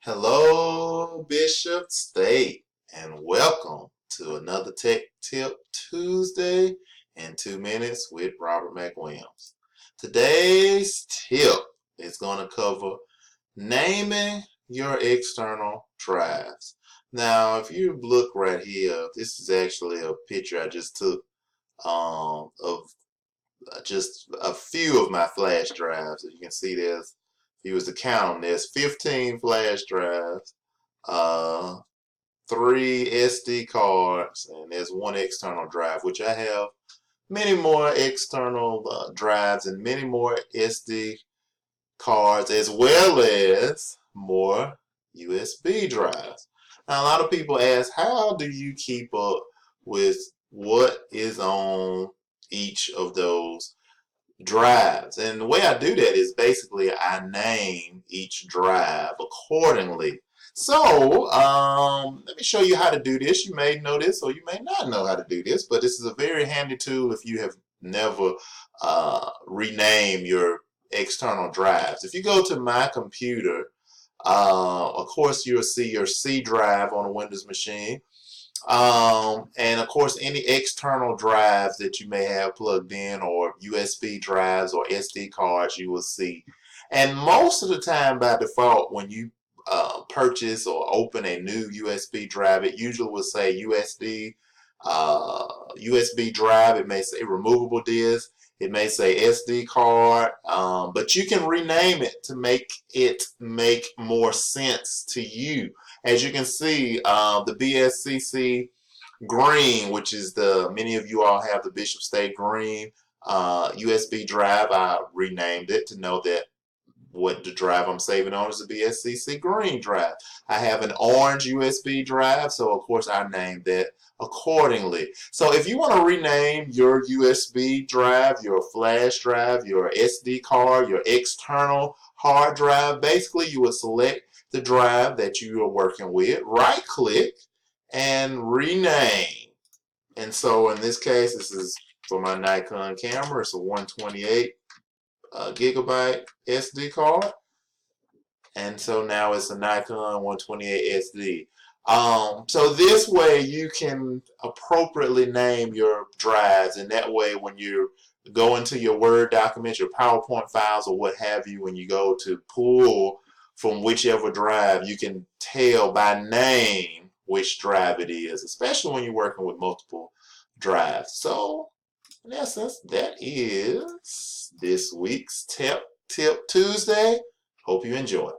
Hello, Bishop State, and welcome to another Tech Tip Tuesday in 2 minutes with Robert McWilliams. Today's tip is going to cover naming your external drives. Now, if you look right here, this is actually a picture I just took of just a few of my flash drives. As you can see, if you was to count them, there's 15 flash drives, uh, 3 SD cards, and there's 1 external drive, which I have many more external drives and many more SD cards, as well as more USB drives. Now, a lot of people ask, how do you keep up with what is on each of those drives? And the way I do that is basically I name each drive accordingly. So let me show you how to do this. You may know this or you may not know how to do this, but this is a very handy tool if you have never renamed your external drives. If you go to my computer, of course you'll see your C drive on a Windows machine. And of course, any external drives that you may have plugged in, or USB drives or SD cards, you will see. And most of the time, by default, when you purchase or open a new USB drive, it usually will say USB drive. It may say removable disk. It may say SD card, but you can rename it to make it make more sense to you. As you can see, the BSCC green, which is many of you all have the Bishop State green USB drive. I renamed it to know that what the drive I'm saving on is the BSCC green drive. I have an orange USB drive, so of course I named that accordingly. So if you want to rename your USB drive, your flash drive, your SD card, your external hard drive, basically you would select the drive that you are working with, right click, and rename. And so in this case, this is for my Nikon camera. It's a 128 gigabyte SD card, and so now it's a Nikon 128 SD. So this way you can appropriately name your drives, and that way when you go into your Word document, your PowerPoint files, or what have you, when you go to pull from whichever drive, you can tell by name which drive it is, especially when you're working with multiple drives. So in essence, that is this week's Tip Tuesday. Hope you enjoy it.